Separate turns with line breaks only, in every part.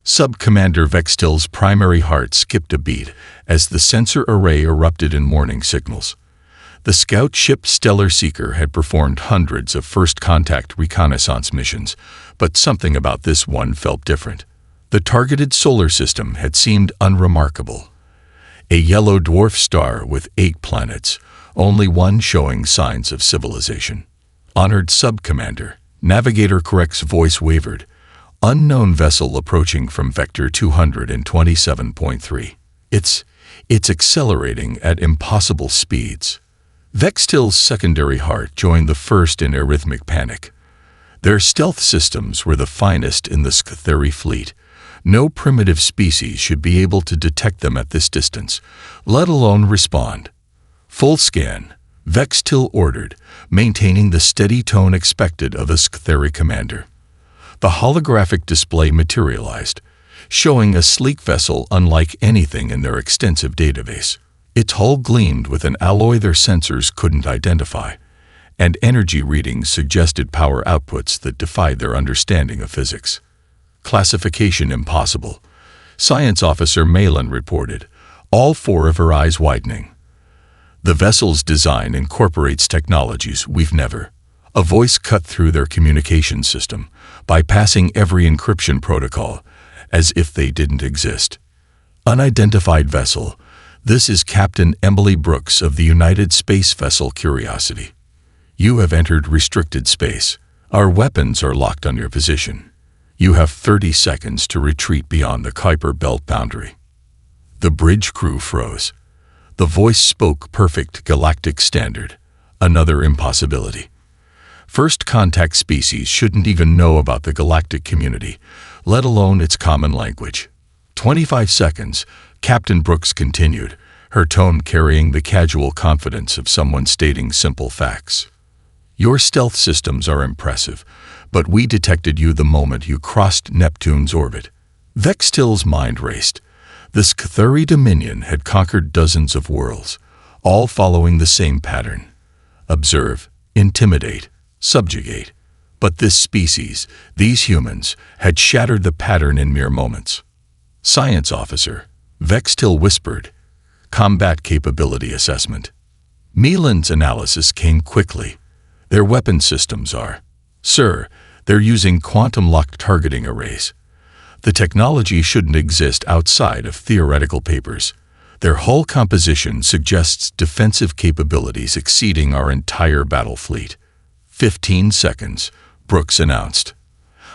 Sub-Commander Vextil's primary heart skipped a beat as the sensor array erupted in warning signals. The scout ship Stellar Seeker had performed hundreds of first-contact reconnaissance missions, but something about this one felt different. The targeted solar system had seemed unremarkable. A yellow dwarf star with 8 planets, only one showing signs of civilization. Honored Sub-Commander, Navigator Correct's voice wavered. Unknown vessel approaching from Vector 227.3. It's accelerating at impossible speeds. Vextil's secondary heart joined the first in arrhythmic panic. Their stealth systems were the finest in the Scatheri fleet. No primitive species should be able to detect them at this distance, let alone respond. Full scan, Vextil ordered, maintaining the steady tone expected of a Scatheri commander. The holographic display materialized, showing a sleek vessel unlike anything in their extensive database. Its hull gleamed with an alloy their sensors couldn't identify, and energy readings suggested power outputs that defied their understanding of physics. Classification impossible, Science Officer Malin reported, all 4 of her eyes widening. The vessel's design incorporates technologies we've never. A voice cut through their communication system, bypassing every encryption protocol, as if they didn't exist. Unidentified vessel, this is Captain Emily Brooks of the United Space Vessel Curiosity. You have entered restricted space. Our weapons are locked on your position. You have 30 seconds to retreat beyond the Kuiper Belt boundary. The bridge crew froze. The voice spoke perfect galactic standard, another impossibility. First contact species shouldn't even know about the galactic community, let alone its common language. 25 seconds, Captain Brooks continued, her tone carrying the casual confidence of someone stating simple facts. Your stealth systems are impressive, but we detected you the moment you crossed Neptune's orbit. Vextil's mind raced. The Scatheri Dominion had conquered dozens of worlds, all following the same pattern. Observe, intimidate, subjugate. But this species, these humans, had shattered the pattern in mere moments. Science Officer, Vextil whispered. Combat Capability Assessment. Melan's analysis came quickly. Their weapon systems are. Sir, they're using quantum-locked targeting arrays. The technology shouldn't exist outside of theoretical papers. Their hull composition suggests defensive capabilities exceeding our entire battle fleet. 15 seconds, Brooks announced.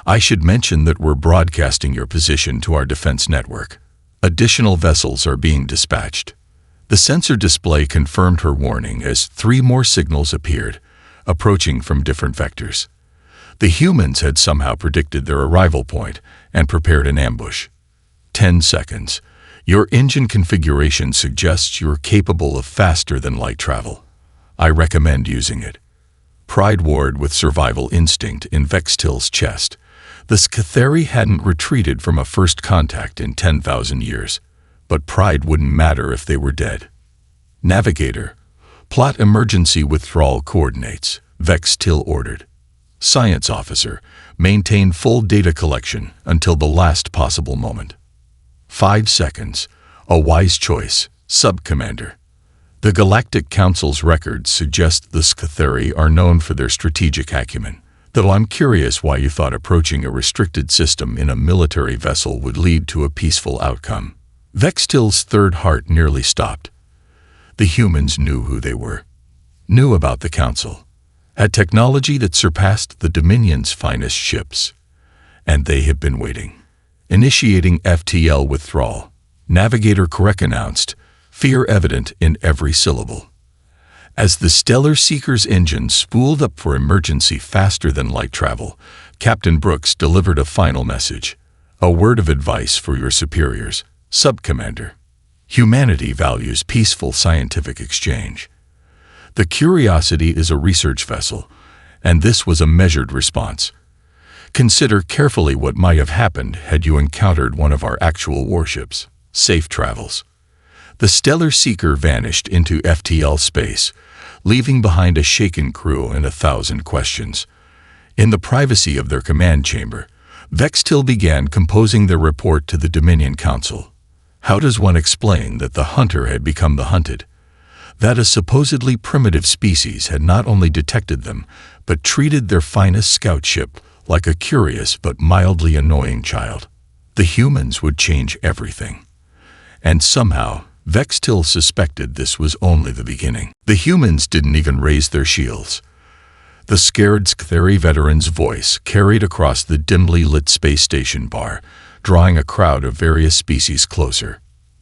I should mention that we're broadcasting your position to our defense network. Additional vessels are being dispatched. The sensor display confirmed her warning as 3 more signals appeared, approaching from different vectors. The humans had somehow predicted their arrival point and prepared an ambush. 10 seconds. Your engine configuration suggests you're capable of faster-than-light travel. I recommend using it. Pride warred with survival instinct in Vextil's chest. The Scatheri hadn't retreated from a first contact in 10,000 years, but pride wouldn't matter if they were dead. Navigator, plot emergency withdrawal coordinates, Vextil ordered. Science Officer, maintain full data collection until the last possible moment. 5 seconds, a wise choice, Sub-Commander. The Galactic Council's records suggest the Scatheri are known for their strategic acumen, though I'm curious why you thought approaching a restricted system in a military vessel would lead to a peaceful outcome. Vextil's third heart nearly stopped. The humans knew who they were, knew about the Council, had technology that surpassed the Dominion's finest ships, and they had been waiting. Initiating FTL withdrawal, Navigator Correct announced, fear evident in every syllable. As the Stellar Seeker's engine spooled up for emergency faster-than-light travel, Captain Brooks delivered a final message, a word of advice for your superiors, Sub-Commander. Humanity values peaceful scientific exchange. The Curiosity is a research vessel, and this was a measured response. Consider carefully what might have happened had you encountered one of our actual warships. Safe travels. The Stellar Seeker vanished into FTL space, leaving behind a shaken crew and 1,000 questions. In the privacy of their command chamber, Vextil began composing their report to the Dominion Council. How does one explain that the hunter had become the hunted? That a supposedly primitive species had not only detected them, but treated their finest scout ship like a curious but mildly annoying child. The humans would change everything. And somehow, Vextil suspected this was only the beginning. The humans didn't even raise their shields. The scared Scytheri veteran's voice carried across the dimly lit space station bar, drawing a crowd of various species closer.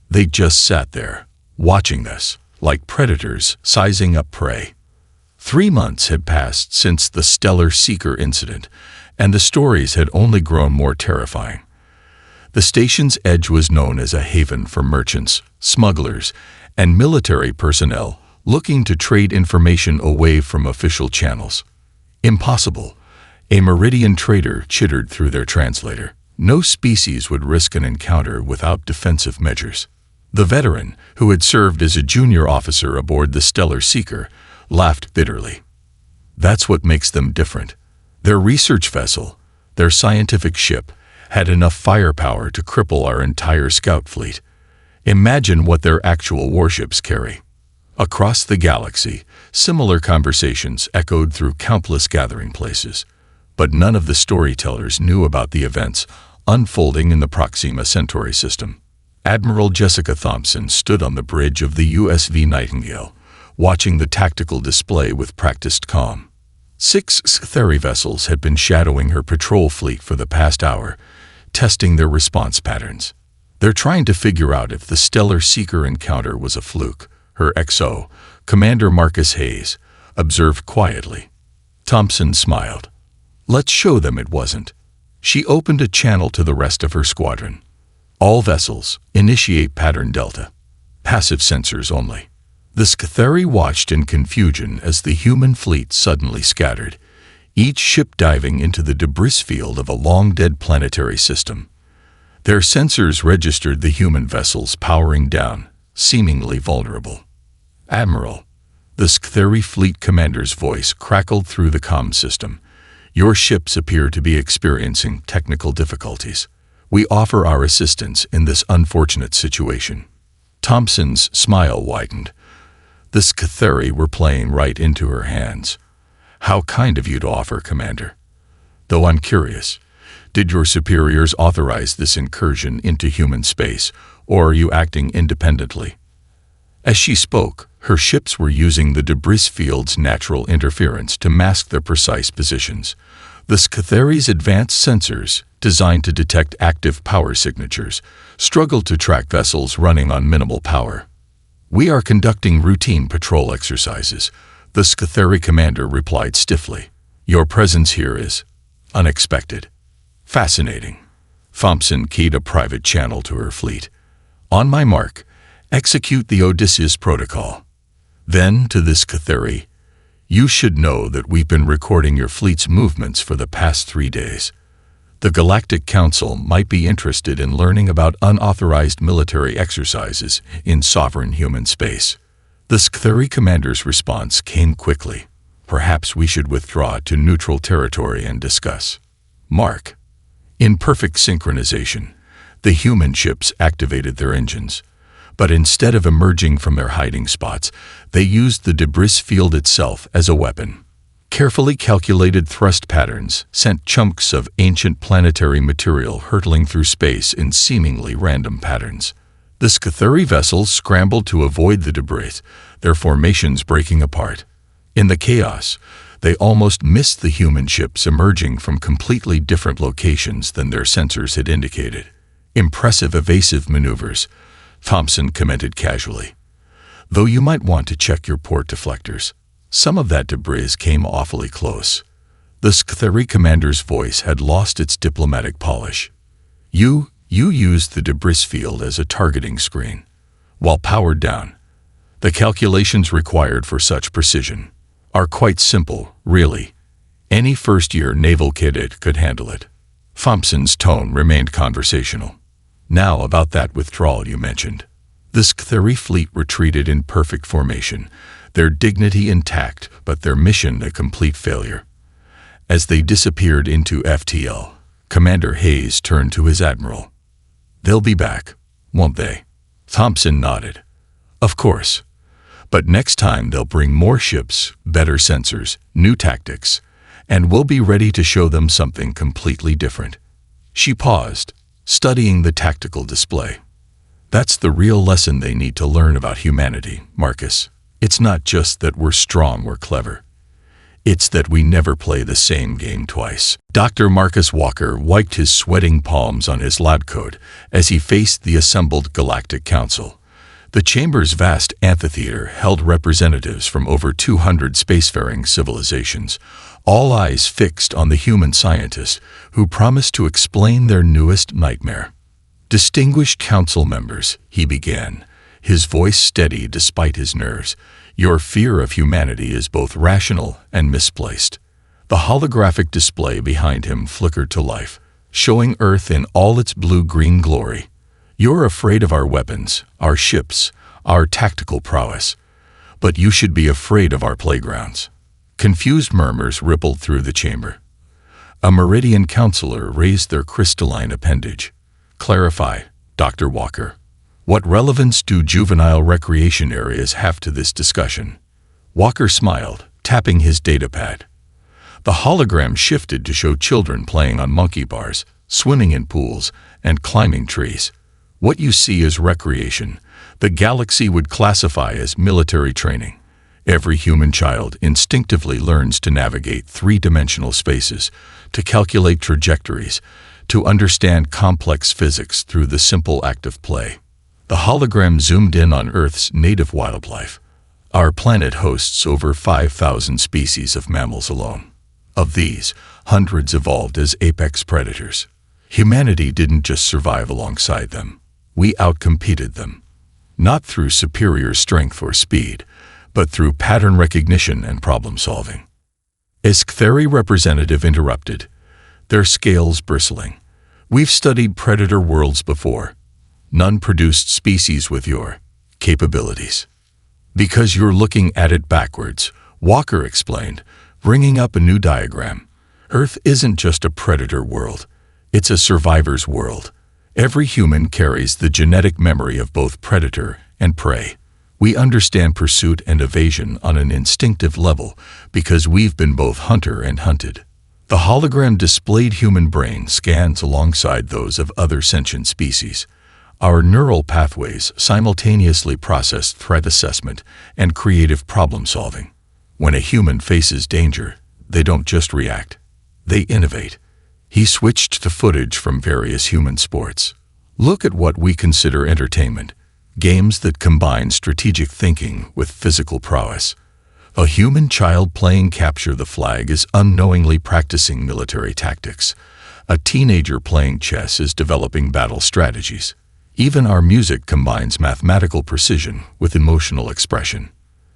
They just sat there, watching us, like predators sizing up prey. 3 months had passed since the Stellar Seeker incident, and the stories had only grown more terrifying. The station's edge was known as a haven for merchants, smugglers, and military personnel looking to trade information away from official channels. Impossible, a Meridian trader chittered through their translator. No species would risk an encounter without defensive measures. The veteran, who had served as a junior officer aboard the Stellar Seeker, laughed bitterly. That's what makes them different. Their research vessel, their scientific ship, had enough firepower to cripple our entire scout fleet. Imagine what their actual warships carry. Across the galaxy, similar conversations echoed through countless gathering places, but none of the storytellers knew about the events unfolding in the Proxima Centauri system. Admiral Jessica Thompson stood on the bridge of the USV Nightingale, watching the tactical display with practiced calm. 6 Scytheri vessels had been shadowing her patrol fleet for the past hour, testing their response patterns. They're trying to figure out if the Stellar Seeker encounter was a fluke. Her XO, Commander Marcus Hayes, observed quietly. Thompson smiled. Let's show them it wasn't. She opened a channel to the rest of her squadron. All vessels, initiate pattern Delta. Passive sensors only. The Scytheri watched in confusion as the human fleet suddenly scattered, each ship diving into the debris field of a long-dead planetary system. Their sensors registered the human vessels powering down, seemingly vulnerable. Admiral, the Scytheri fleet commander's voice crackled through the comm system. Your ships appear to be experiencing technical difficulties. We offer our assistance in this unfortunate situation. Thompson's smile widened. The Scytheri were playing right into her hands. How kind of you to offer, Commander. Though I'm curious, did your superiors authorize this incursion into human space, or are you acting independently? As she spoke, her ships were using the debris field's natural interference to mask their precise positions. The Scytheri's advanced sensors, designed to detect active power signatures, struggled to track vessels running on minimal power. We are conducting routine patrol exercises, the Scytheri commander replied stiffly. Your presence here is unexpected. Fascinating. Thompson keyed a private channel to her fleet. On my mark, execute the Odysseus protocol. Then, to this Scytheri, you should know that we've been recording your fleet's movements for the past 3 days. The Galactic Council might be interested in learning about unauthorized military exercises in sovereign human space. The Scytheri commander's response came quickly. Perhaps we should withdraw to neutral territory and discuss. Mark. In perfect synchronization, the human ships activated their engines. But instead of emerging from their hiding spots, they used the debris field itself as a weapon. Carefully calculated thrust patterns sent chunks of ancient planetary material hurtling through space in seemingly random patterns. The Scytheri vessels scrambled to avoid the debris, their formations breaking apart. In the chaos, they almost missed the human ships emerging from completely different locations than their sensors had indicated. Impressive evasive maneuvers, Thompson commented casually. Though you might want to check your port deflectors. Some of that debris came awfully close. The Scytheri commander's voice had lost its diplomatic polish. You used the debris field as a targeting screen. While powered down, the calculations required for such precision are quite simple, really. Any first-year naval cadet could handle it. Thompson's tone remained conversational. Now about that withdrawal you mentioned. The Scytheri fleet retreated in perfect formation, their dignity intact but their mission a complete failure. As they disappeared into FTL, Commander Hayes turned to his admiral. "They'll be back, won't they?" Thompson nodded. "Of course. But next time they'll bring more ships, better sensors, new tactics, and we'll be ready to show them something completely different." She paused, studying the tactical display. "That's the real lesson they need to learn about humanity, Marcus. It's not just that we're strong or clever. It's that we never play the same game twice." Dr. Marcus Walker wiped his sweating palms on his lab coat as he faced the assembled Galactic Council. The chamber's vast amphitheater held representatives from over 200 spacefaring civilizations, all eyes fixed on the human scientist who promised to explain their newest nightmare. "Distinguished council members," he began, his voice steady despite his nerves, "your fear of humanity is both rational and misplaced." The holographic display behind him flickered to life, showing Earth in all its blue-green glory. "You're afraid of our weapons, our ships, our tactical prowess. But you should be afraid of our playgrounds." Confused murmurs rippled through the chamber. A Meridian counselor raised their crystalline appendage. "Clarify, Dr. Walker. What relevance do juvenile recreation areas have to this discussion?" Walker smiled, tapping his datapad. The hologram shifted to show children playing on monkey bars, swimming in pools, and climbing trees. "What you see is recreation. The galaxy would classify as military training. Every human child instinctively learns to navigate three-dimensional spaces, to calculate trajectories, to understand complex physics through the simple act of play." The hologram zoomed in on Earth's native wildlife. "Our planet hosts over 5,000 species of mammals alone. Of these, hundreds evolved as apex predators. Humanity didn't just survive alongside them. We outcompeted them. Not through superior strength or speed, but through pattern recognition and problem-solving." Iskteri representative interrupted, their scales bristling. "We've studied predator worlds before. None produced species with your capabilities." "Because you're looking at it backwards," Walker explained, bringing up a new diagram. "Earth isn't just a predator world. It's a survivor's world. Every human carries the genetic memory of both predator and prey. We understand pursuit and evasion on an instinctive level because we've been both hunter and hunted." The hologram displayed human brain scans alongside those of other sentient species. Our neural pathways simultaneously process threat assessment and creative problem-solving. When a human faces danger, they don't just react. They innovate. He switched to footage from various human sports. "Look at what we consider entertainment. Games that combine strategic thinking with physical prowess. A human child playing capture the flag is unknowingly practicing military tactics. A teenager playing chess is developing battle strategies. Even our music combines mathematical precision with emotional expression."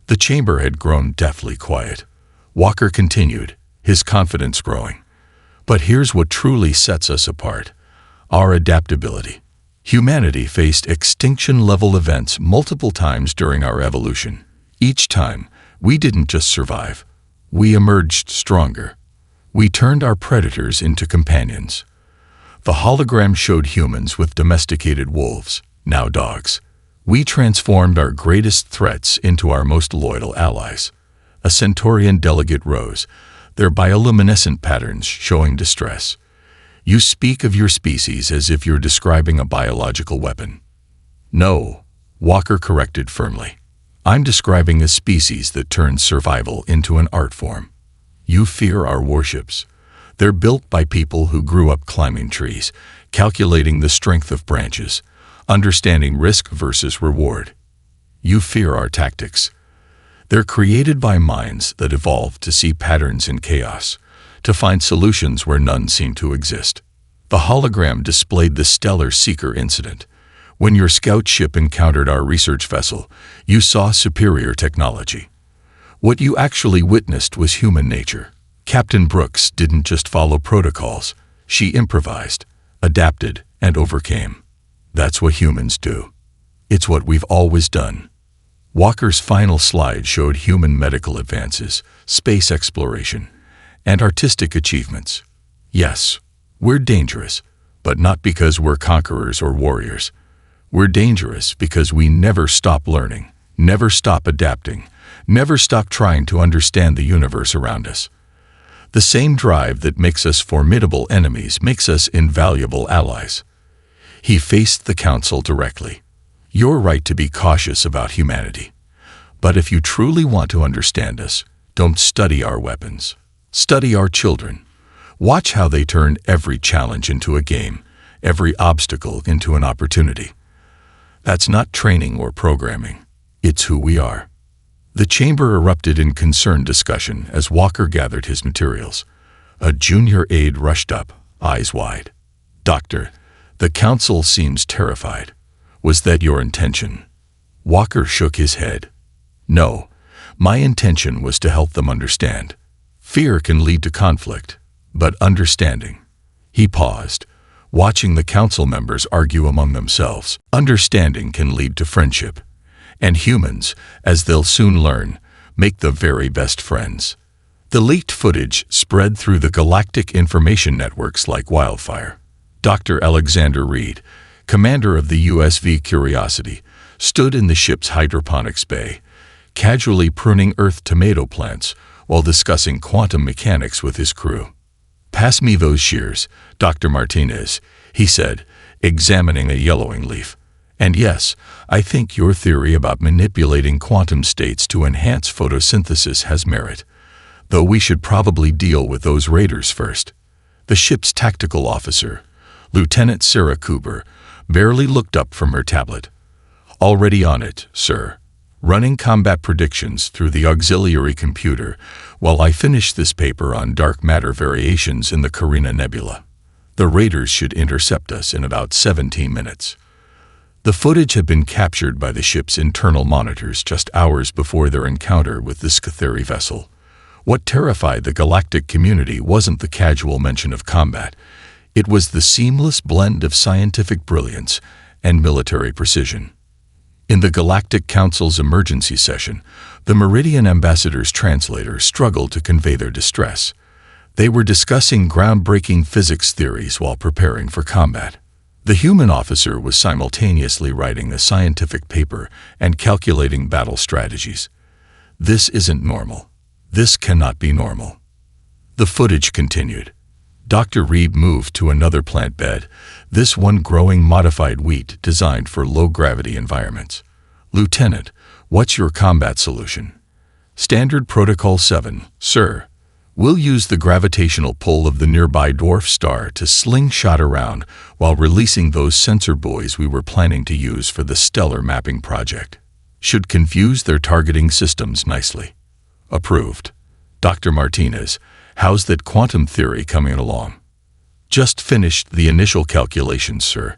The chamber had grown deathly quiet. Walker continued, his confidence growing. "But here's what truly sets us apart: our adaptability. Humanity faced extinction-level events multiple times during our evolution. Each time, we didn't just survive. We emerged stronger. We turned our predators into companions." The hologram showed humans with domesticated wolves, now dogs. "We transformed our greatest threats into our most loyal allies." A Centaurian delegate rose, their bioluminescent patterns showing distress. "You speak of your species as if you're describing a biological weapon." "No," Walker corrected firmly. "I'm describing a species that turns survival into an art form. You fear our warships. They're built by people who grew up climbing trees, calculating the strength of branches, understanding risk versus reward. You fear our tactics. They're created by minds that evolved to see patterns in chaos, to find solutions where none seem to exist." The hologram displayed the Stellar Seeker incident. "When your scout ship encountered our research vessel, you saw superior technology. What you actually witnessed was human nature. Captain Brooks didn't just follow protocols. She improvised, adapted, and overcame. That's what humans do. It's what we've always done." Walker's final slide showed human medical advances, space exploration, and artistic achievements. "Yes, We're dangerous, but not because we're conquerors or warriors. We're dangerous because we never stop learning, never stop adapting, never stop trying to understand the universe around us. The same drive that makes us formidable enemies makes us invaluable allies. He faced the council directly. You're right to be cautious about humanity. But if you truly want to understand us, don't study our weapons. Study our children. Watch how they turn every challenge into a game, every obstacle into an opportunity. That's not training or programming. It's who we are. The chamber erupted in concerned discussion as Walker gathered his materials. A junior aide rushed up, eyes wide. "Doctor, the council seems terrified. Was that your intention?" Walker shook his head. "No, my intention was to help them understand. Fear can lead to conflict, but understanding." He paused, watching the council members argue among themselves. Understanding can lead to friendship. And humans, as they'll soon learn, make the very best friends. The leaked footage spread through the galactic information networks like wildfire. Dr. Alexander Reed, commander of the USV Curiosity, stood in the ship's hydroponics bay, casually pruning Earth tomato plants while discussing quantum mechanics with his crew. "Pass me those shears, Dr. Martinez," he said, examining a yellowing leaf. "And yes, I think your theory about manipulating quantum states to enhance photosynthesis has merit, though we should probably deal with those raiders first." The ship's tactical officer, Lieutenant Sarah Cooper, barely looked up from her tablet. "Already on it, sir. Running combat predictions through the auxiliary computer while I finish this paper on dark matter variations in the Carina Nebula. The raiders should intercept us in about 17 minutes." The footage had been captured by the ship's internal monitors just hours before their encounter with the Scatheri vessel. What terrified the galactic community wasn't the casual mention of combat. It was the seamless blend of scientific brilliance and military precision. In the Galactic Council's emergency session, the Meridian Ambassador's translator struggled to convey their distress. They were discussing groundbreaking physics theories while preparing for combat. The human officer was simultaneously writing a scientific paper and calculating battle strategies. "This isn't normal. This cannot be normal." The footage continued. Dr. Reed moved to another plant bed, this one growing modified wheat designed for low-gravity environments. "Lieutenant, what's your combat solution?" "Standard Protocol 7, sir. We'll use the gravitational pull of the nearby dwarf star to slingshot around while releasing those sensor buoys we were planning to use for the stellar mapping project. Should confuse their targeting systems nicely." "Approved. Dr. Martinez, how's that quantum theory coming along?" "Just finished the initial calculations, sir.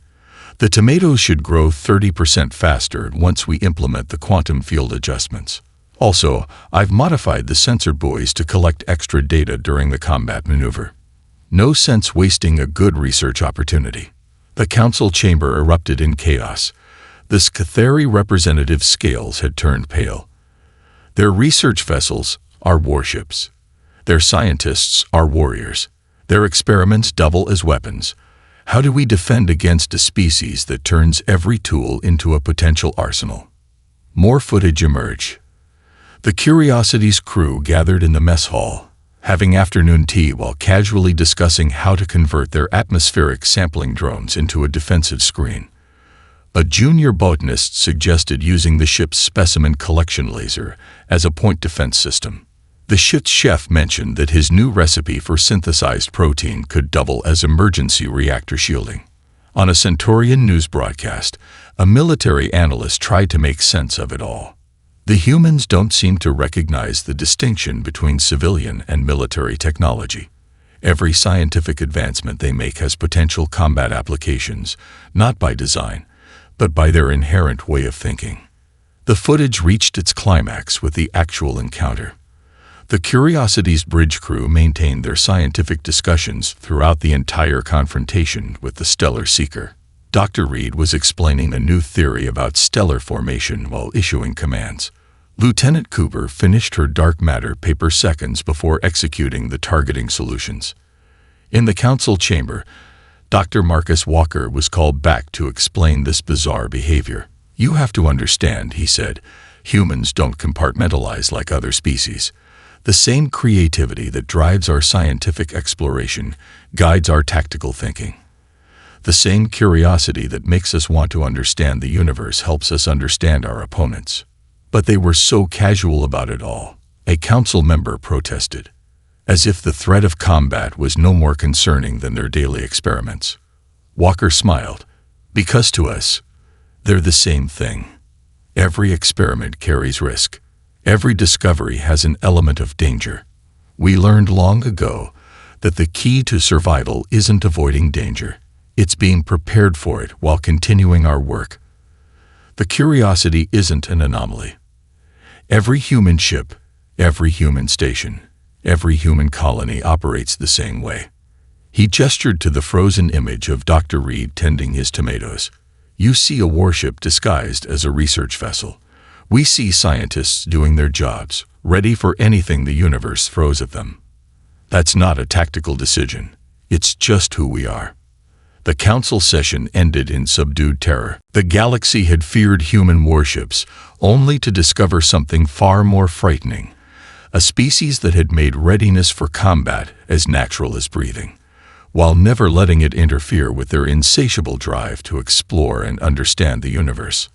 The tomatoes should grow 30% faster once we implement the quantum field adjustments. Also, I've modified the sensor buoys to collect extra data during the combat maneuver. No sense wasting a good research opportunity." The council chamber erupted in chaos. The Scatheri representative scales had turned pale. Their research vessels are warships. Their scientists are warriors. Their experiments double as weapons. How do we defend against a species that turns every tool into a potential arsenal? More footage emerged. The Curiosity's crew gathered in the mess hall, having afternoon tea while casually discussing how to convert their atmospheric sampling drones into a defensive screen. A junior botanist suggested using the ship's specimen collection laser as a point defense system. The ship's chef mentioned that his new recipe for synthesized protein could double as emergency reactor shielding. On a Centaurian news broadcast, a military analyst tried to make sense of it all. The humans don't seem to recognize the distinction between civilian and military technology. Every scientific advancement they make has potential combat applications, not by design, but by their inherent way of thinking. The footage reached its climax with the actual encounter. The Curiosity's bridge crew maintained their scientific discussions throughout the entire confrontation with the Stellar Seeker. Dr. Reed was explaining a new theory about stellar formation while issuing commands. Lieutenant Cooper finished her dark matter paper seconds before executing the targeting solutions. In the council chamber, Dr. Marcus Walker was called back to explain this bizarre behavior. "You have to understand," he said, "humans don't compartmentalize like other species. The same creativity that drives our scientific exploration guides our tactical thinking. The same curiosity that makes us want to understand the universe helps us understand our opponents." But they were so casual about it all, a council member protested, as if the threat of combat was no more concerning than their daily experiments. Walker smiled, "Because to us, they're the same thing. Every experiment carries risk. Every discovery has an element of danger. We learned long ago that the key to survival isn't avoiding danger. It's being prepared for it while continuing our work. The curiosity isn't an anomaly. Every human ship, every human station, every human colony operates the same way." He gestured to the frozen image of Dr. Reed tending his tomatoes. "You see a warship disguised as a research vessel. We see scientists doing their jobs, ready for anything the universe throws at them. That's not a tactical decision. It's just who we are." The council session ended in subdued terror. The galaxy had feared human warships, only to discover something far more frightening, a species that had made readiness for combat as natural as breathing, while never letting it interfere with their insatiable drive to explore and understand the universe.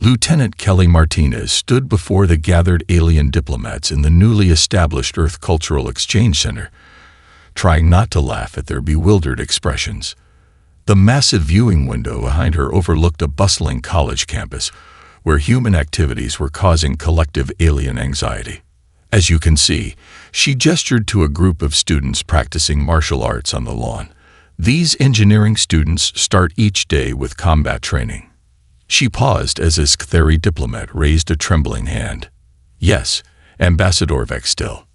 Lieutenant Kelly Martinez stood before the gathered alien diplomats in the newly established Earth Cultural Exchange Center, trying not to laugh at their bewildered expressions. The massive viewing window behind her overlooked a bustling college campus where human activities were causing collective alien anxiety. "As you can see," she gestured to a group of students practicing martial arts on the lawn. "These engineering students start each day with combat training." She paused as a Sktheri diplomat raised a trembling hand. "Yes, Ambassador Vextil.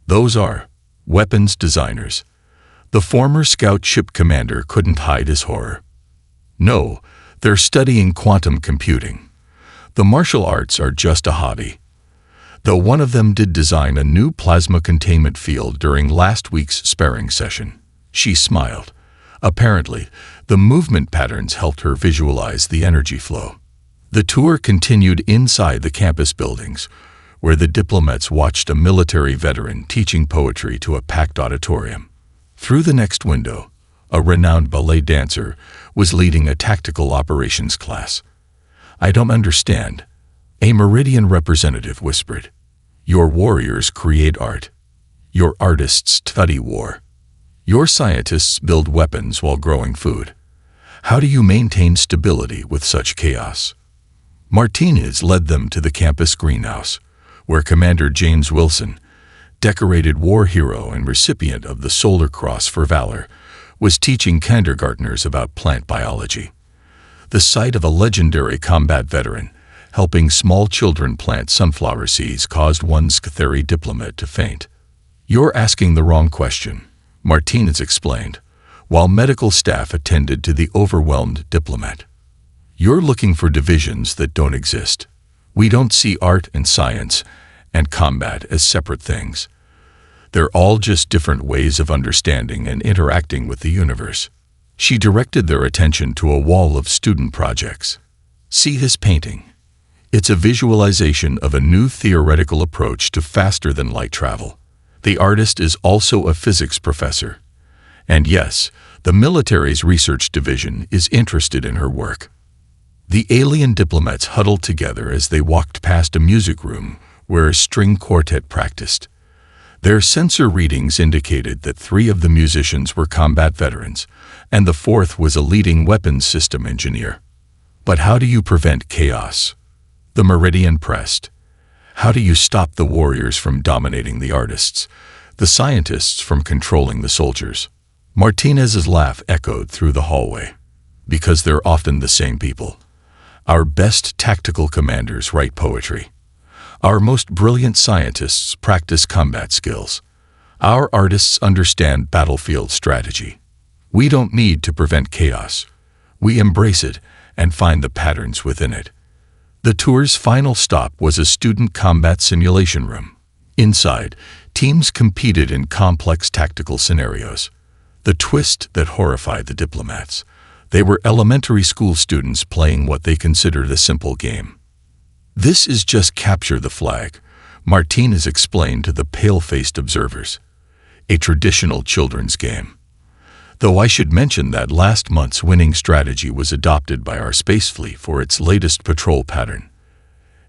Those are weapons designers." The former scout ship commander couldn't hide his horror. "No, they're studying quantum computing. The martial arts are just a hobby. Though one of them did design a new plasma containment field during last week's sparring session." She smiled. Apparently, the movement patterns helped her visualize the energy flow. The tour continued inside the campus buildings, where the diplomats watched a military veteran teaching poetry to a packed auditorium. Through the next window, a renowned ballet dancer was leading a tactical operations class. "I don't understand," a Meridian representative whispered. "Your warriors create art. Your artists study war. Your scientists build weapons while growing food. How do you maintain stability with such chaos?" Martinez led them to the campus greenhouse, where Commander James Wilson, decorated war hero and recipient of the Solar Cross for Valor, was teaching kindergartners about plant biology. The sight of a legendary combat veteran helping small children plant sunflower seeds caused one Sktheri diplomat to faint. "You're asking the wrong question," Martinez explained, while medical staff attended to the overwhelmed diplomat. "You're looking for divisions that don't exist. We don't see art and science and combat as separate things. They're all just different ways of understanding and interacting with the universe." She directed their attention to a wall of student projects. "See this painting? It's a visualization of a new theoretical approach to faster-than-light travel. The artist is also a physics professor. And yes, the military's research division is interested in her work." The alien diplomats huddled together as they walked past a music room where a string quartet practiced. Their sensor readings indicated that 3 of the musicians were combat veterans, and the 4th was a leading weapons system engineer. "But how do you prevent chaos?" the Meridian pressed. "How do you stop the warriors from dominating the artists, the scientists from controlling the soldiers?" Martinez's laugh echoed through the hallway. "Because they're often the same people. Our best tactical commanders write poetry. Our most brilliant scientists practice combat skills. Our artists understand battlefield strategy. We don't need to prevent chaos. We embrace it and find the patterns within it." The tour's final stop was a student combat simulation room. Inside, teams competed in complex tactical scenarios. The twist that horrified the diplomats. They were elementary school students playing what they considered a simple game. "This is just capture the flag," Martinez explained to the pale-faced observers. "A traditional children's game. Though I should mention that last month's winning strategy was adopted by our space fleet for its latest patrol pattern."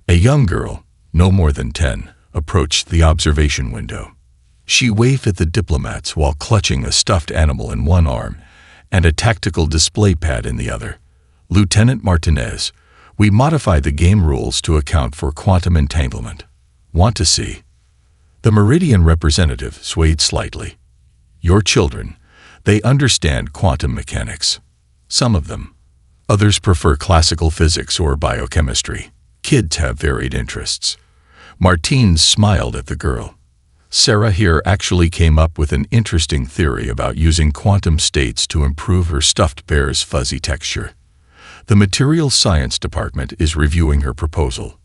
A young girl, no more than 10, approached the observation window. She waved at the diplomats while clutching a stuffed animal in one arm and a tactical display pad in the other. "Lieutenant Martinez, we modified the game rules to account for quantum entanglement. Want to see?" The Meridian representative swayed slightly. "Your children, they understand quantum mechanics. Some of them. Others prefer classical physics or biochemistry. Kids have varied interests." Martinez smiled at the girl. "Sarah here actually came up with an interesting theory about using quantum states to improve her stuffed bear's fuzzy texture. The materials science department is reviewing her proposal."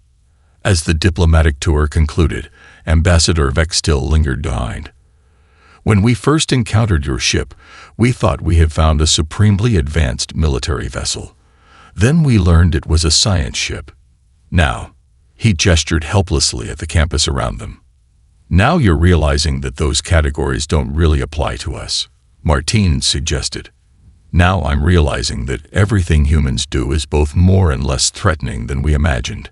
As the diplomatic tour concluded, Ambassador Vextil lingered behind. "When we first encountered your ship, we thought we had found a supremely advanced military vessel. Then we learned it was a science ship. Now," he gestured helplessly at the campus around them. "Now you're realizing that those categories don't really apply to us," Martinez suggested. "Now I'm realizing that everything humans do is both more and less threatening than we imagined.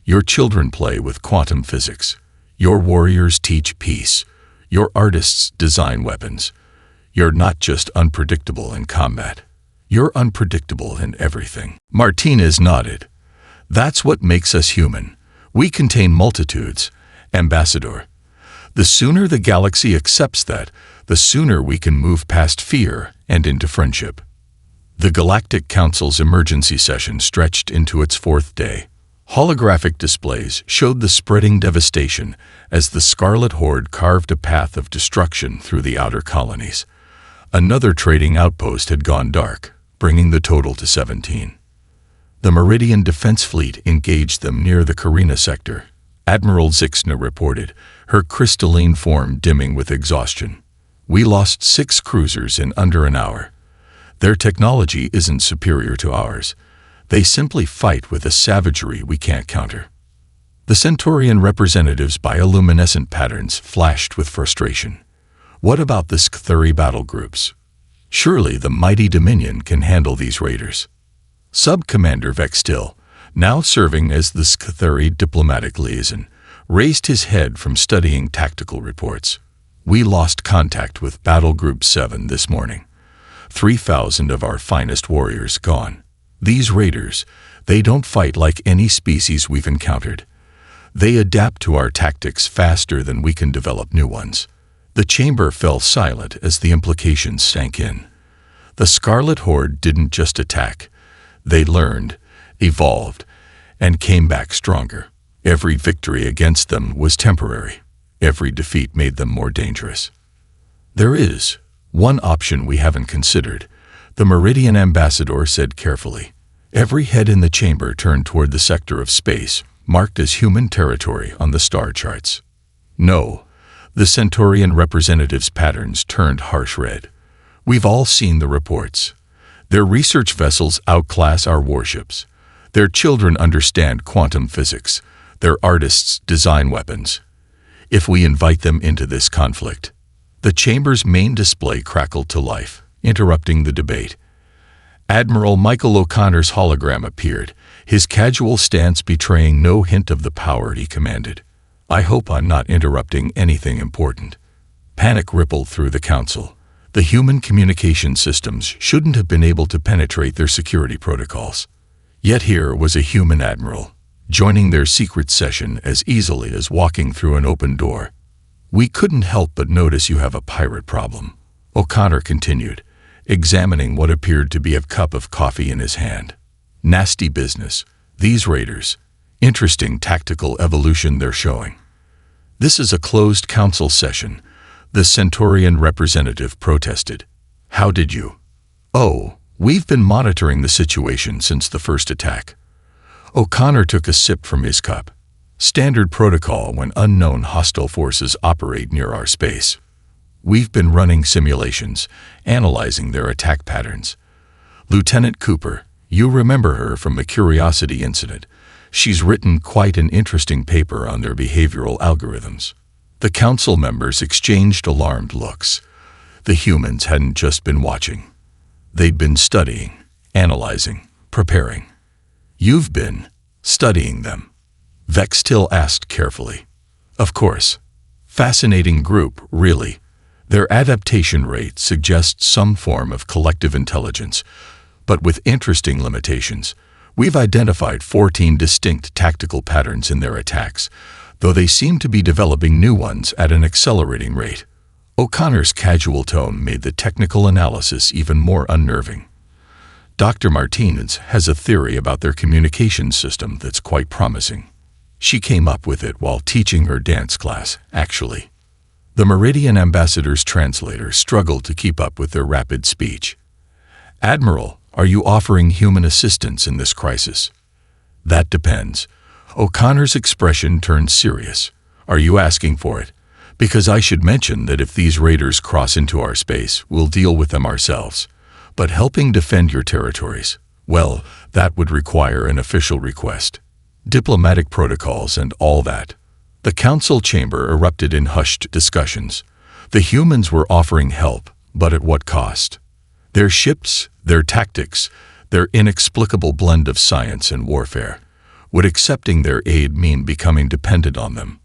Your children play with quantum physics. Your warriors teach peace. Your artists design weapons. You're not just unpredictable in combat. You're unpredictable in everything." Martinez nodded. "That's what makes us human. We contain multitudes, Ambassador. The sooner the galaxy accepts that, the sooner we can move past fear and into friendship." The Galactic Council's emergency session stretched into its 4th day. Holographic displays showed the spreading devastation as the Scarlet Horde carved a path of destruction through the outer colonies. Another trading outpost had gone dark, bringing the total to 17. The Meridian Defense Fleet engaged them near the Carina sector. Admiral Zixna reported, her crystalline form dimming with exhaustion. "We lost 6 cruisers in under an hour. Their technology isn't superior to ours. They simply fight with a savagery we can't counter." The Centaurian representative's bioluminescent patterns flashed with frustration. "What about the Skthuri battle groups? Surely the mighty Dominion can handle these raiders." Sub-Commander Vextil, now serving as the Skthuri diplomatic liaison, raised his head from studying tactical reports. "We lost contact with Battle Group 7 this morning. 3,000 of our finest warriors gone. These raiders, they don't fight like any species we've encountered. They adapt to our tactics faster than we can develop new ones." The chamber fell silent as the implications sank in. The Scarlet Horde didn't just attack. They learned, evolved, and came back stronger. Every victory against them was temporary. Every defeat made them more dangerous. "There is one option we haven't considered," the Meridian ambassador said carefully. Every head in the chamber turned toward the sector of space, marked as human territory on the star charts. "No," the Centaurian representative's patterns turned harsh red. "We've all seen the reports. Their research vessels outclass our warships. Their children understand quantum physics. Their artists design weapons. If we invite them into this conflict..." The chamber's main display crackled to life, interrupting the debate. Admiral Michael O'Connor's hologram appeared, his casual stance betraying no hint of the power he commanded. "I hope I'm not interrupting anything important." Panic rippled through the council. The human communication systems shouldn't have been able to penetrate their security protocols. Yet here was a human admiral, joining their secret session as easily as walking through an open door. "We couldn't help but notice you have a pirate problem," O'Connor continued, examining what appeared to be a cup of coffee in his hand. "Nasty business, these raiders. Interesting tactical evolution they're showing." "This is a closed council session," the Centaurian representative protested. "How did you?" "Oh, we've been monitoring the situation since the first attack." O'Connor took a sip from his cup. "Standard protocol when unknown hostile forces operate near our space." We've been running simulations, analyzing their attack patterns. Lieutenant Cooper, you remember her from the Curiosity incident. She's written quite an interesting paper on their behavioral algorithms." The council members exchanged alarmed looks. The humans hadn't just been watching. They'd been studying, analyzing, preparing. "You've been studying them?" Vextil asked carefully. "Of course. Fascinating group, really. Their adaptation rate suggests some form of collective intelligence, but with interesting limitations. We've identified 14 distinct tactical patterns in their attacks, though they seem to be developing new ones at an accelerating rate." O'Connor's casual tone made the technical analysis even more unnerving. "Dr. Martinez has a theory about their communication system that's quite promising. She came up with it while teaching her dance class, actually." The Meridian ambassador's translator struggled to keep up with their rapid speech. "Admiral, are you offering human assistance in this crisis?" "That depends." O'Connor's expression turned serious. "Are you asking for it? Because I should mention that if these raiders cross into our space, we'll deal with them ourselves. But helping defend your territories, well, that would require an official request. Diplomatic protocols and all that." The council chamber erupted in hushed discussions. The humans were offering help, but at what cost? Their ships, their tactics, their inexplicable blend of science and warfare. Would accepting their aid mean becoming dependent on them?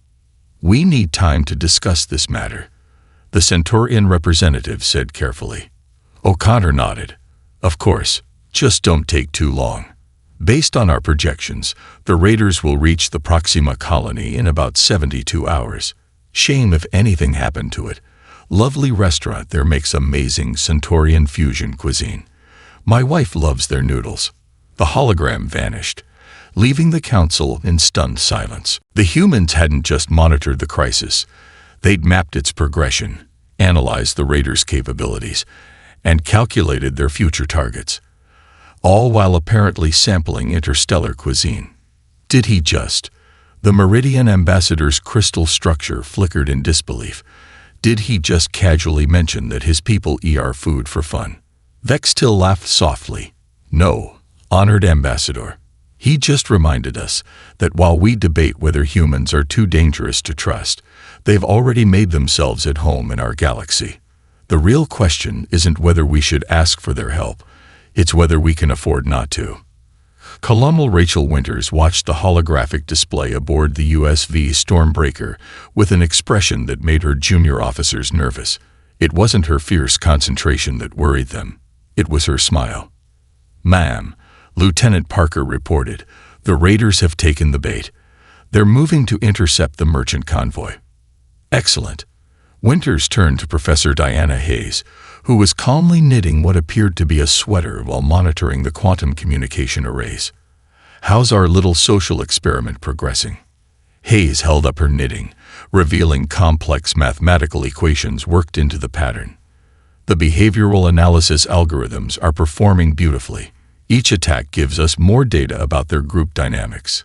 "We need time to discuss this matter," the Centaurian representative said carefully. O'Connor nodded. "Of course, just don't take too long. Based on our projections, the raiders will reach the Proxima colony in about 72 hours. Shame if anything happened to it. Lovely restaurant there makes amazing Centaurian fusion cuisine. My wife loves their noodles." The hologram vanished, leaving the council in stunned silence. The humans hadn't just monitored the crisis. They'd mapped its progression, analyzed the raiders' capabilities, and calculated their future targets, all while apparently sampling interstellar cuisine. Did he just? The Meridian ambassador's crystal structure flickered in disbelief. Did he just casually mention that his people eat our food for fun? Vextil laughed softly. "No, honored ambassador. He just reminded us that while we debate whether humans are too dangerous to trust, they've already made themselves at home in our galaxy. The real question isn't whether we should ask for their help. It's whether we can afford not to." Colonel Rachel Winters watched the holographic display aboard the USV Stormbreaker with an expression that made her junior officers nervous. It wasn't her fierce concentration that worried them. It was her smile. "Ma'am," Lieutenant Parker reported, "the raiders have taken the bait. They're moving to intercept the merchant convoy." "Excellent." Winters turned to Professor Diana Hayes, who was calmly knitting what appeared to be a sweater while monitoring the quantum communication arrays. "How's our little social experiment progressing?" Hayes held up her knitting, revealing complex mathematical equations worked into the pattern. "The behavioral analysis algorithms are performing beautifully. Each attack gives us more data about their group dynamics.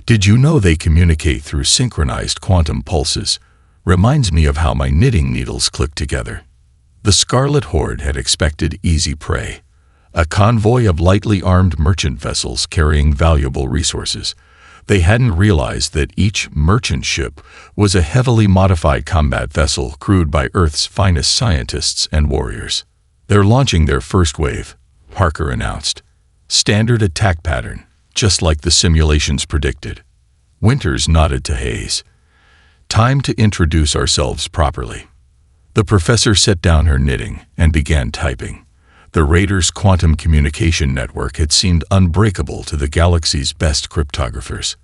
Did you know they communicate through synchronized quantum pulses? Reminds me of how my knitting needles click together." The Scarlet Horde had expected easy prey, a convoy of lightly armed merchant vessels carrying valuable resources. They hadn't realized that each merchant ship was a heavily modified combat vessel crewed by Earth's finest scientists and warriors. "They're launching their first wave," Parker announced. "Standard attack pattern, just like the simulations predicted." Winters nodded to Hayes. "Time to introduce ourselves properly." The professor set down her knitting and began typing. The raiders' quantum communication network had seemed unbreakable to the galaxy's best cryptographers.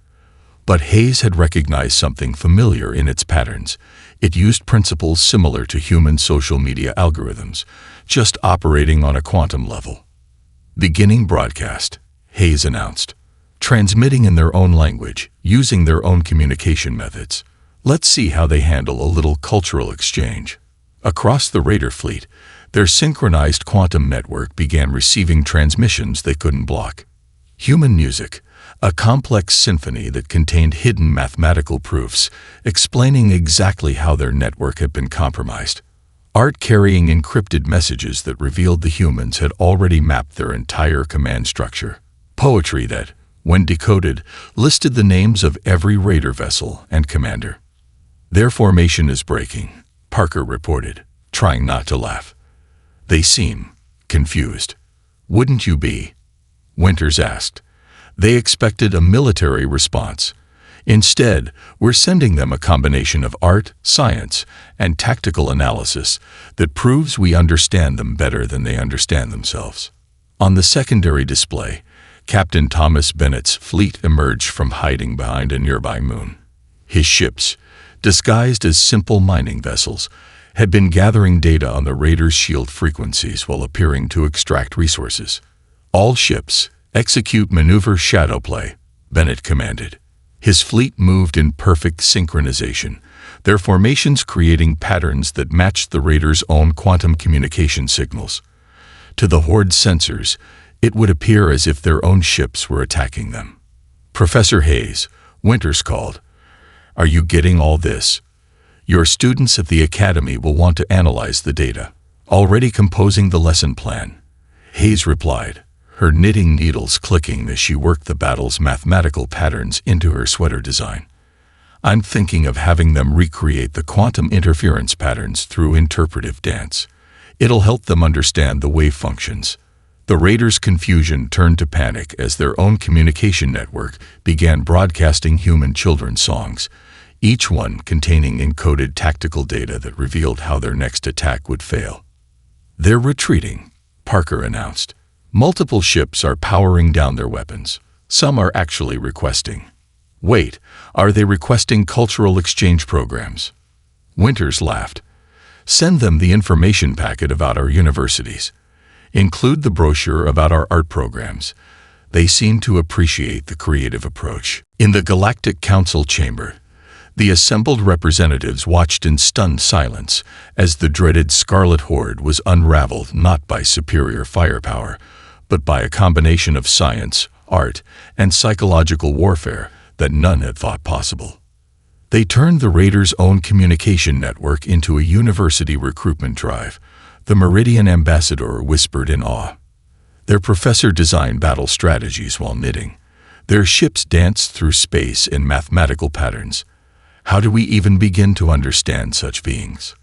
But Hayes had recognized something familiar in its patterns. It used principles similar to human social media algorithms, just operating on a quantum level. "Beginning broadcast," Hayes announced. "Transmitting in their own language, using their own communication methods. Let's see how they handle a little cultural exchange." Across the raider fleet, their synchronized quantum network began receiving transmissions they couldn't block. Human music, a complex symphony that contained hidden mathematical proofs explaining exactly how their network had been compromised. Art carrying encrypted messages that revealed the humans had already mapped their entire command structure. Poetry that, when decoded, listed the names of every raider vessel and commander. "Their formation is breaking," Parker reported, trying not to laugh. "They seem confused." "Wouldn't you be?" Winters asked. They expected a military response. Instead, we're sending them a combination of art, science, and tactical analysis that proves we understand them better than they understand themselves. On the secondary display, Captain Thomas Bennett's fleet emerged from hiding behind a nearby moon. His ships, disguised as simple mining vessels, had been gathering data on the raiders' shield frequencies while appearing to extract resources. "All ships, execute maneuver shadow play," Bennett commanded. His fleet moved in perfect synchronization, their formations creating patterns that matched the raiders' own quantum communication signals. To the Horde's sensors, it would appear as if their own ships were attacking them. "Professor Hayes," Winters called, "are you getting all this? Your students at the Academy will want to analyze the data." "Already composing the lesson plan," Hayes replied, her knitting needles clicking as she worked the battle's mathematical patterns into her sweater design. "I'm thinking of having them recreate the quantum interference patterns through interpretive dance. It'll help them understand the wave functions." The raiders' confusion turned to panic as their own communication network began broadcasting human children's songs, each one containing encoded tactical data that revealed how their next attack would fail. "They're retreating," Parker announced. "Multiple ships are powering down their weapons. Some are actually requesting." "Wait, are they requesting cultural exchange programs?" Winters laughed. "Send them the information packet about our universities. Include the brochure about our art programs. They seem to appreciate the creative approach." In the Galactic Council chamber, the assembled representatives watched in stunned silence as the dreaded Scarlet Horde was unraveled not by superior firepower, but by a combination of science, art, and psychological warfare that none had thought possible. They turned the raiders' own communication network into a university recruitment drive, the Meridian ambassador whispered in awe. Their professor designed battle strategies while knitting. Their ships danced through space in mathematical patterns. How do we even begin to understand such beings?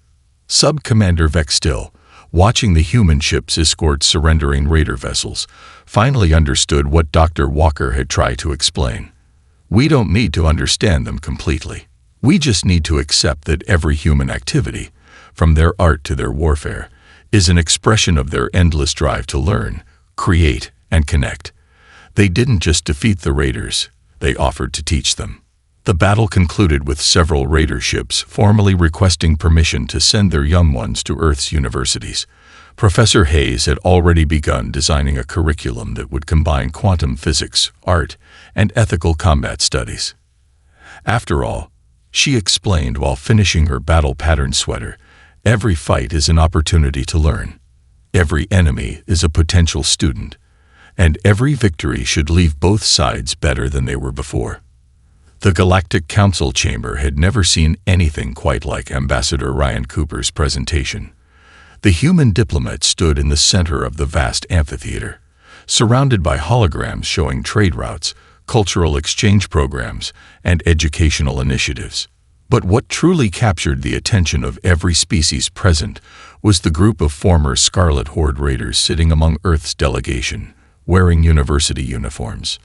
Sub-Commander Vextil, watching the human ships escort surrendering raider vessels, finally understood what Dr. Walker had tried to explain. "We don't need to understand them completely. We just need to accept that every human activity, from their art to their warfare, is an expression of their endless drive to learn, create, and connect." They didn't just defeat the raiders, they offered to teach them. The battle concluded with several raider ships formally requesting permission to send their young ones to Earth's universities. Professor Hayes had already begun designing a curriculum that would combine quantum physics, art, and ethical combat studies. "After all," she explained while finishing her battle pattern sweater, "every fight is an opportunity to learn. Every enemy is a potential student. And every victory should leave both sides better than they were before." The Galactic Council chamber had never seen anything quite like Ambassador Ryan Cooper's presentation. The human diplomat stood in the center of the vast amphitheater, surrounded by holograms showing trade routes, cultural exchange programs, and educational initiatives. But what truly captured the attention of every species present was the group of former Scarlet Horde raiders sitting among Earth's delegation, wearing university uniforms.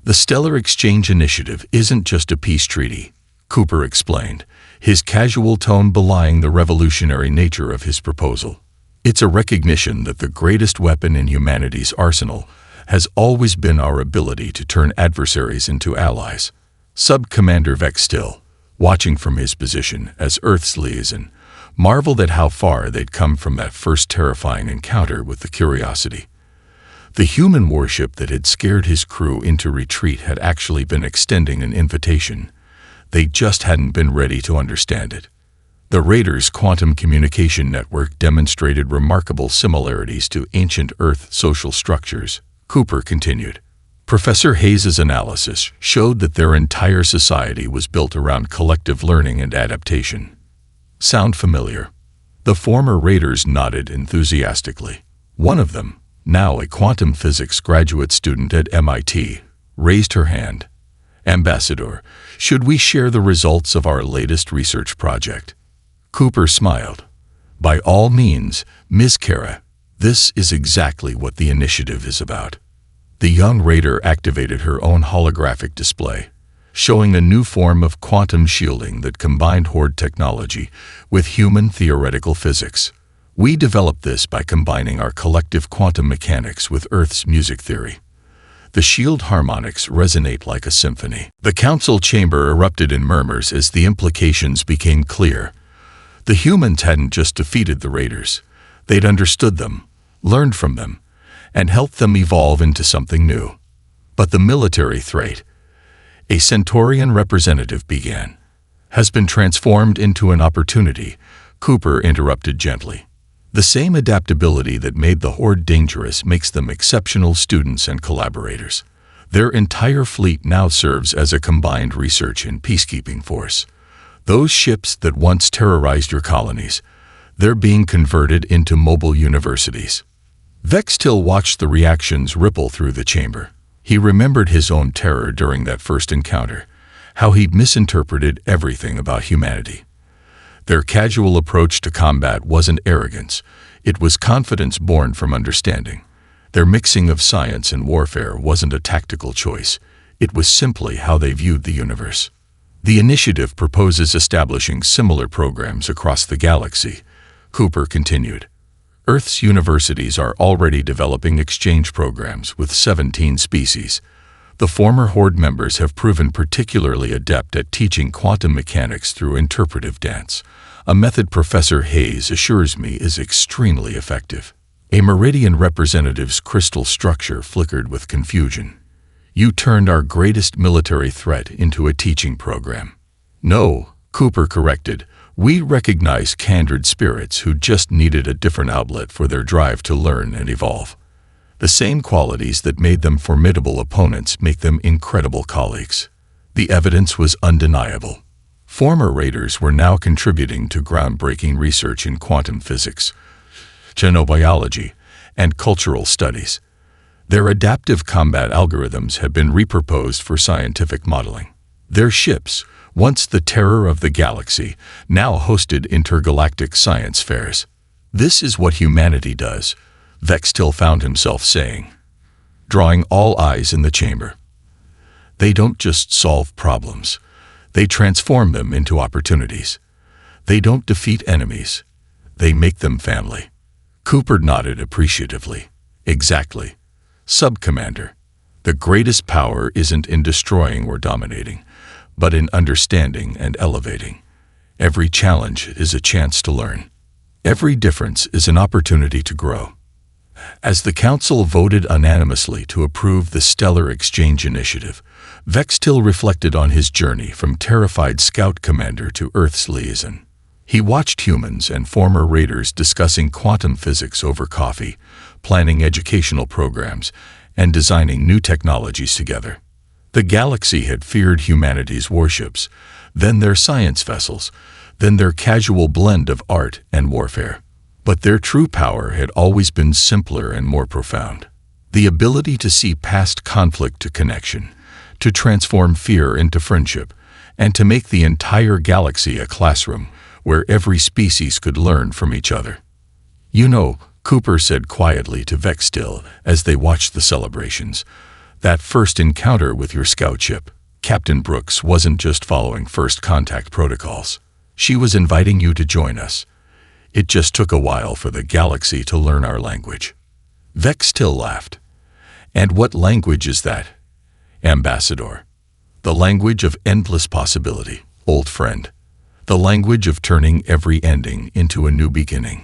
"The Stellar Exchange Initiative isn't just a peace treaty," Cooper explained, his casual tone belying the revolutionary nature of his proposal. "It's a recognition that the greatest weapon in humanity's arsenal has always been our ability to turn adversaries into allies." Sub-Commander Vextil, watching from his position as Earth's liaison, marveled at how far they'd come from that first terrifying encounter with the Curiosity. The human warship that had scared his crew into retreat had actually been extending an invitation. They just hadn't been ready to understand it. The Raiders' quantum communication network demonstrated remarkable similarities to ancient Earth social structures, Cooper continued. Professor Hayes's analysis showed that their entire society was built around collective learning and adaptation. "Sound familiar?" The former raiders nodded enthusiastically. One of them, now a quantum physics graduate student at MIT, raised her hand. "Ambassador, should we share the results of our latest research project?" Cooper smiled. "By all means, Ms. Kara. This is exactly what the initiative is about." The young raider activated her own holographic display, showing a new form of quantum shielding that combined Horde technology with human theoretical physics. "We developed this by combining our collective quantum mechanics with Earth's music theory. The shield harmonics resonate like a symphony." The council chamber erupted in murmurs as the implications became clear. The humans hadn't just defeated the raiders. They'd understood them, learned from them, and helped them evolve into something new. But the military threat, a Centaurian representative began, "has been transformed into an opportunity," Cooper interrupted gently. "The same adaptability that made the Horde dangerous makes them exceptional students and collaborators. Their entire fleet now serves as a combined research and peacekeeping force. Those ships that once terrorized your colonies, they're being converted into mobile universities." Vextil watched the reactions ripple through the chamber. He remembered his own terror during that first encounter, how he'd misinterpreted everything about humanity. Their casual approach to combat wasn't arrogance, it was confidence born from understanding. Their mixing of science and warfare wasn't a tactical choice, it was simply how they viewed the universe. "The initiative proposes establishing similar programs across the galaxy," Cooper continued. "Earth's universities are already developing exchange programs with 17 species. The former Horde members have proven particularly adept at teaching quantum mechanics through interpretive dance, a method Professor Hayes assures me is extremely effective." A Meridian representative's crystal structure flickered with confusion. "You turned our greatest military threat into a teaching program." "No," Cooper corrected. "We recognize kindred spirits who just needed a different outlet for their drive to learn and evolve. The same qualities that made them formidable opponents make them incredible colleagues." The evidence was undeniable. Former raiders were now contributing to groundbreaking research in quantum physics, genobiology, and cultural studies. Their adaptive combat algorithms have been repurposed for scientific modeling. Their ships, once the terror of the galaxy, now hosted intergalactic science fairs. "This is what humanity does," Vextil found himself saying, drawing all eyes in the chamber. "They don't just solve problems, they transform them into opportunities. They don't defeat enemies, they make them family." Cooper nodded appreciatively. "Exactly. Sub-Commander, the greatest power isn't in destroying or dominating, but in understanding and elevating. Every challenge is a chance to learn. Every difference is an opportunity to grow." As the Council voted unanimously to approve the Stellar Exchange Initiative, Vextil reflected on his journey from terrified scout commander to Earth's liaison. He watched humans and former raiders discussing quantum physics over coffee, planning educational programs, and designing new technologies together. The galaxy had feared humanity's warships, then their science vessels, then their casual blend of art and warfare. But their true power had always been simpler and more profound. The ability to see past conflict to connection, to transform fear into friendship, and to make the entire galaxy a classroom where every species could learn from each other. "You know," Cooper said quietly to Vextil as they watched the celebrations, "that first encounter with your scout ship, Captain Brooks wasn't just following first contact protocols. She was inviting you to join us. It just took a while for the galaxy to learn our language." Vextil laughed. "And what language is that, Ambassador?" "The language of endless possibility, old friend. The language of turning every ending into a new beginning."